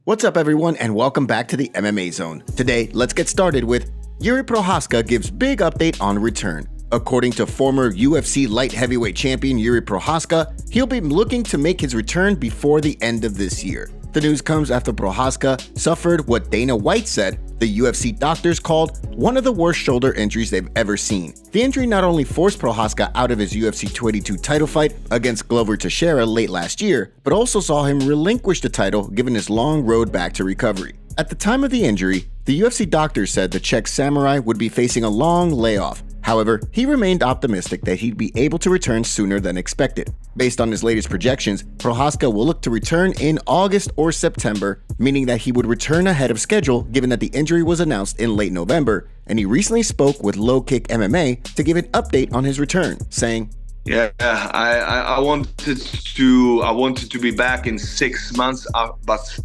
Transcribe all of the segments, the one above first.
What's up everyone and welcome back to the MMA Zone. Today, let's get started with Jiri Prochazka gives big update on return. According to former UFC light heavyweight champion Jiri Prochazka, he'll be looking to make his return before the end of this year. The news comes after Prochazka suffered what Dana White said the UFC doctors called one of the worst shoulder injuries they've ever seen. The injury not only forced Prochazka out of his UFC 282 title fight against Glover Teixeira late last year, but also saw him relinquish the title given his long road back to recovery. At the time of the injury, the UFC doctors said the Czech samurai would be facing a long layoff. However, he remained optimistic that he'd be able to return sooner than expected. Based on his latest projections, Prochazka will look to return in August or September, meaning that he would return ahead of schedule given that the injury was announced in late November, and he recently spoke with Low Kick MMA to give an update on his return, saying, "Yeah, I wanted to be back in 6 months, but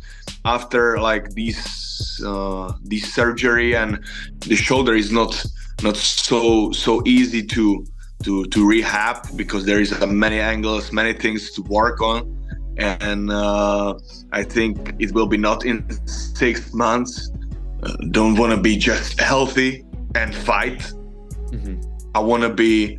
after like this surgery and the shoulder is not so easy to rehab because there is many angles, many things to work on, and I think it will be not in 6 months. Don't want to be just healthy and fight. I want to be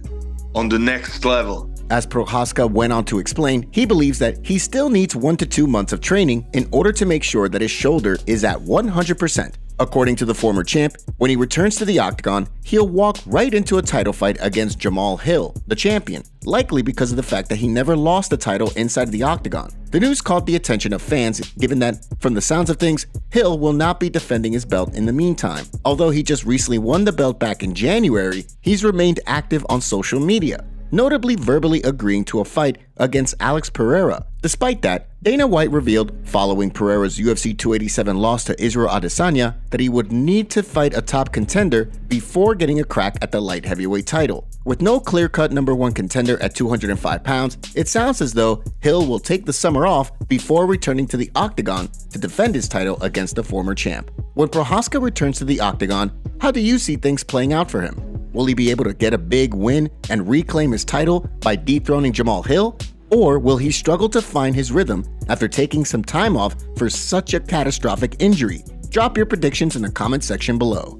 on the next level." As Prochazka went on to explain, he believes that he still needs 1 to 2 months of training in order to make sure that his shoulder is at 100%. According to the former champ, when he returns to the octagon, he'll walk right into a title fight against Jamahal Hill, the champion, likely because of the fact that he never lost the title inside the octagon. The news caught the attention of fans, given that, from the sounds of things, Hill will not be defending his belt in the meantime. Although he just recently won the belt back in January, he's remained active on social media, notably verbally agreeing to a fight against Alex Pereira. Despite that, Dana White revealed, following Pereira's UFC 287 loss to Israel Adesanya, that he would need to fight a top contender before getting a crack at the light heavyweight title. With no clear-cut #1 contender at 205 pounds, it sounds as though Hill will take the summer off before returning to the octagon to defend his title against the former champ. When Prochazka returns to the octagon, how do you see things playing out for him? Will he be able to get a big win and reclaim his title by dethroning Jamahal Hill? Or will he struggle to find his rhythm after taking some time off for such a catastrophic injury? Drop your predictions in the comment section below.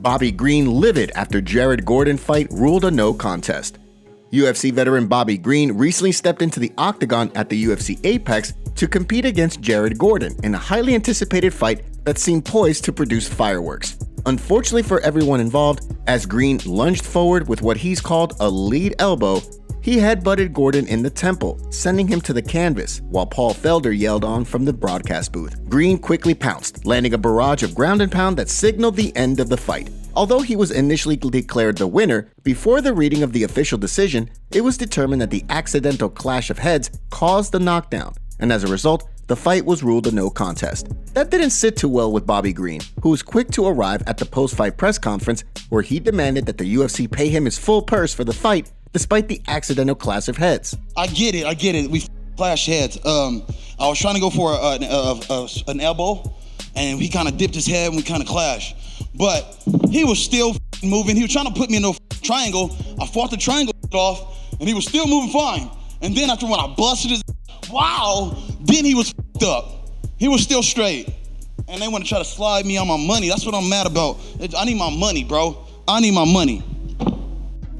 Bobby Green livid after Jared Gordon fight ruled a no contest. UFC veteran Bobby Green recently stepped into the octagon at the UFC Apex to compete against Jared Gordon in a highly anticipated fight that seemed poised to produce fireworks. Unfortunately for everyone involved, as Green lunged forward with what he's called a lead elbow, he headbutted Gordon in the temple, sending him to the canvas, while Paul Felder yelled on from the broadcast booth. Green quickly pounced, landing a barrage of ground and pound that signaled the end of the fight. Although he was initially declared the winner, before the reading of the official decision, it was determined that the accidental clash of heads caused the knockdown, and as a result, the fight was ruled a no contest. That didn't sit too well with Bobby Green, who was quick to arrive at the post-fight press conference where he demanded that the UFC pay him his full purse for the fight despite the accidental clash of heads. I get it. We clashed heads. I was trying to go for an elbow, and he kind of dipped his head and we kind of clashed. But he was still moving. He was trying to put me in a triangle. I fought the triangle off, and he was still moving fine. And then after when I busted his then he was up. He was still straight. And they want to try to slide me on my money. That's what I'm mad about. I need my money, bro. I need my money.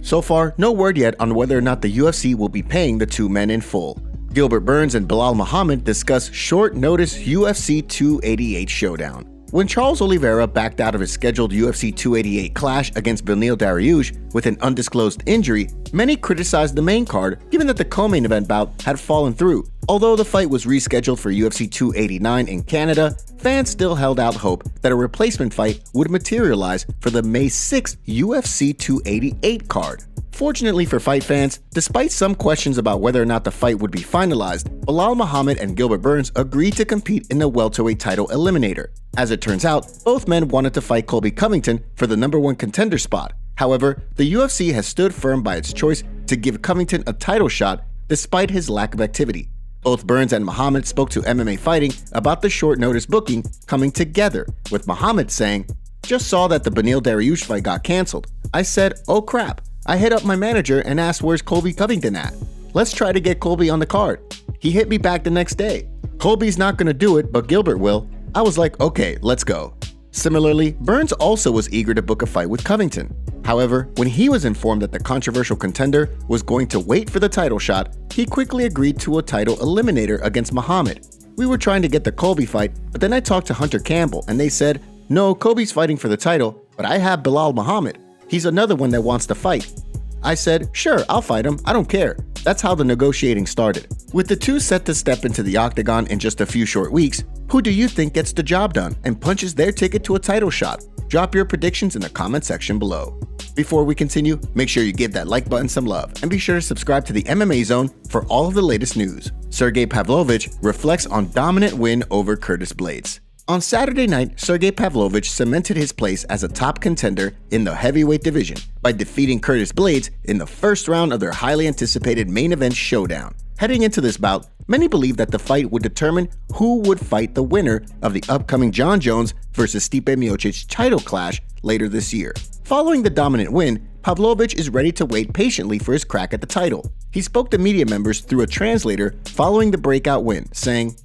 So far, no word yet on whether or not the UFC will be paying the two men in full. Gilbert Burns and Belal Muhammad discuss short-notice UFC 288 showdown. When Charles Oliveira backed out of his scheduled UFC 288 clash against Beneil Dariush with an undisclosed injury, many criticized the main card given that the co-main event bout had fallen through. Although the fight was rescheduled for UFC 289 in Canada, fans still held out hope that a replacement fight would materialize for the May 6th UFC 288 card. Fortunately for fight fans, despite some questions about whether or not the fight would be finalized, Belal Muhammad and Gilbert Burns agreed to compete in the welterweight title eliminator. As it turns out, both men wanted to fight Colby Covington for the #1 contender spot. However, the UFC has stood firm by its choice to give Covington a title shot despite his lack of activity. Both Burns and Muhammad spoke to MMA Fighting about the short notice booking coming together, with Muhammad saying, "Just saw that the Beneil Dariush fight got canceled. I said, oh crap. I hit up my manager and asked where's Colby Covington at. Let's try to get Colby on the card. He hit me back the next day. Colby's not going to do it, but Gilbert will. I was like, okay, let's go. Similarly, Burns also was eager to book a fight with Covington. However, when he was informed that the controversial contender was going to wait for the title shot, he quickly agreed to a title eliminator against Muhammad. We were trying to get the Colby fight, but then I talked to Hunter Campbell and they said, no, Colby's fighting for the title, but I have Belal Muhammad. He's another one that wants to fight. I said, sure, I'll fight him, I don't care. That's how the negotiating started. With the two set to step into the octagon in just a few short weeks, who do you think gets the job done and punches their ticket to a title shot? Drop your predictions in the comment section below. Before we continue, make sure you give that like button some love and be sure to subscribe to the MMA Zone for all of the latest news. Sergei Pavlovich reflects on dominant win over Curtis Blaydes. On Saturday night, Sergei Pavlovich cemented his place as a top contender in the heavyweight division by defeating Curtis Blaydes in the first round of their highly anticipated main event showdown. Heading into this bout, many believed that the fight would determine who would fight the winner of the upcoming Jon Jones vs. Stipe Miocic title clash later this year. Following the dominant win, Pavlovich is ready to wait patiently for his crack at the title. He spoke to media members through a translator following the breakout win, saying,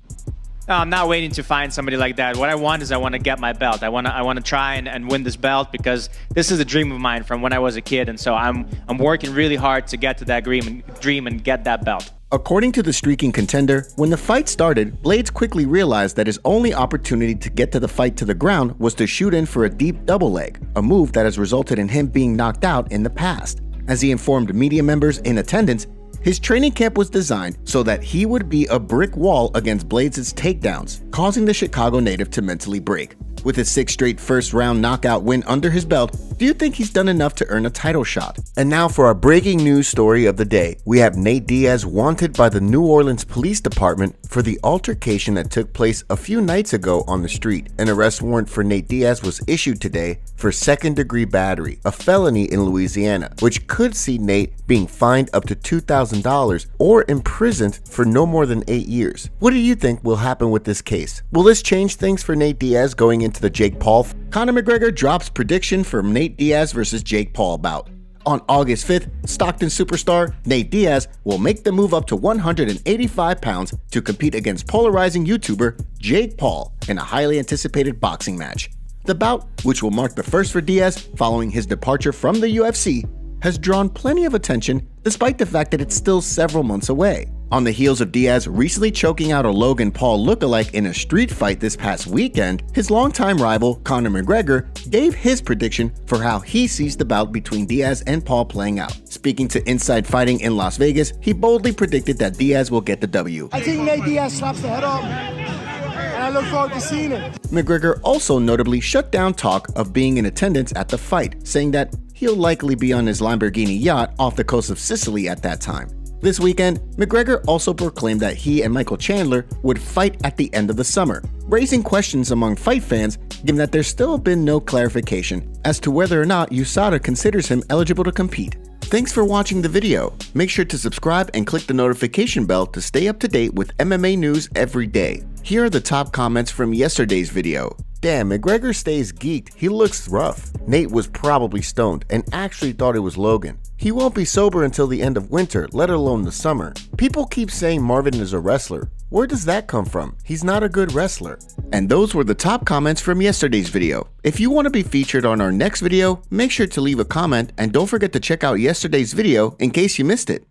I'm not waiting to find somebody like that. What I want is I want to get my belt. I want to try and win this belt because this is a dream of mine from when I was a kid, and so I'm working really hard to get to that dream and get that belt. According to the streaking contender, when the fight started, Blaydes quickly realized that his only opportunity to get to the fight to the ground was to shoot in for a deep double leg, a move that has resulted in him being knocked out in the past. As he informed media members in attendance, his training camp was designed so that he would be a brick wall against Blaydes' takedowns, causing the Chicago native to mentally break. With his 6th straight first-round knockout win under his belt, do you think he's done enough to earn a title shot? And now for our breaking news story of the day. We have Nate Diaz wanted by the New Orleans Police Department for the altercation that took place a few nights ago on the street. An arrest warrant for Nate Diaz was issued today for second-degree battery, a felony in Louisiana, which could see Nate being fined up to $2,000 or imprisoned for no more than 8 years. What do you think will happen with this case? Will this change things for Nate Diaz going into the Jake Paul? Conor McGregor drops prediction for Nate Diaz versus Jake Paul bout. On August 5th, Stockton superstar Nate Diaz will make the move up to 185 pounds to compete against polarizing YouTuber Jake Paul in a highly anticipated boxing match. The bout, which will mark the first for Diaz following his departure from the UFC, has drawn plenty of attention despite the fact that it's still several months away. On the heels of Diaz recently choking out a Logan Paul lookalike in a street fight this past weekend, his longtime rival Conor McGregor gave his prediction for how he sees the bout between Diaz and Paul playing out. Speaking to Inside Fighting in Las Vegas, he boldly predicted that Diaz will get the W. I think Nate Diaz slaps the head up, and I look forward to seeing it. McGregor also notably shut down talk of being in attendance at the fight, saying that he'll likely be on his Lamborghini yacht off the coast of Sicily at that time. This weekend, McGregor also proclaimed that he and Michael Chandler would fight at the end of the summer, raising questions among fight fans given that there's still been no clarification as to whether or not USADA considers him eligible to compete. Thanks for watching the video. Make sure to subscribe and click the notification bell to stay up to date with MMA news every day. Here are the top comments from yesterday's video. Damn, McGregor stays geeked. He looks rough. Nate was probably stoned and actually thought it was Logan. He won't be sober until the end of winter, let alone the summer. People keep saying Marvin is a wrestler. Where does that come from? He's not a good wrestler. And those were the top comments from yesterday's video. If you want to be featured on our next video, make sure to leave a comment and don't forget to check out yesterday's video in case you missed it.